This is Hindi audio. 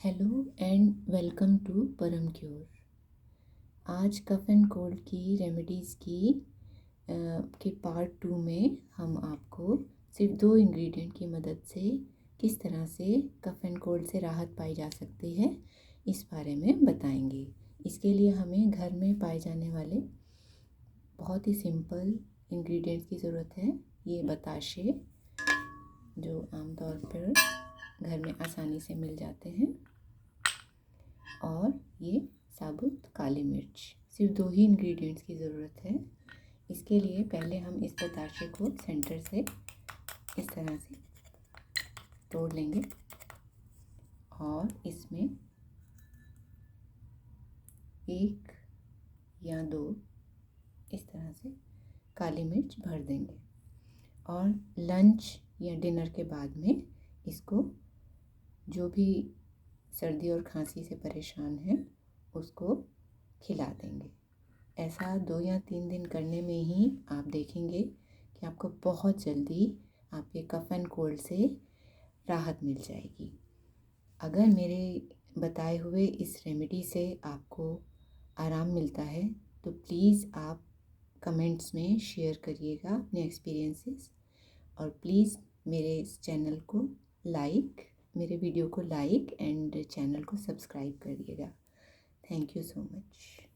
हेलो एंड वेलकम टू परम क्योर। आज कफ एंड कोल्ड की रेमेडीज़ के पार्ट 2 में हम आपको सिर्फ 2 इंग्रेडिएंट की मदद से किस तरह से कफ एंड कोल्ड से राहत पाई जा सकती है इस बारे में बताएंगे। इसके लिए हमें घर में पाए जाने वाले बहुत ही सिंपल इंग्रेडिएंट्स की ज़रूरत है। ये बताशे जो आमतौर पर घर में आसानी से मिल जाते हैं, और ये साबुत काली मिर्च। सिर्फ 2 ही इंग्रेडिएंट्स की ज़रूरत है। इसके लिए पहले हम इस बताशे को सेंटर से इस तरह से तोड़ लेंगे और इसमें 1 या 2 इस तरह से काली मिर्च भर देंगे और लंच या डिनर के बाद में इसको जो भी सर्दी और खांसी से परेशान है उसको खिला देंगे। ऐसा 2 या 3 दिन करने में ही आप देखेंगे कि आपको बहुत जल्दी आपके कफ एंड कोल्ड से राहत मिल जाएगी। अगर मेरे बताए हुए इस रेमेडी से आपको आराम मिलता है तो प्लीज़ आप कमेंट्स में शेयर करिएगा अपने एक्सपीरियंसेस, और प्लीज़ मेरे इस चैनल को मेरे वीडियो को लाइक एंड चैनल को सब्सक्राइब करिएगा। Thank you so much.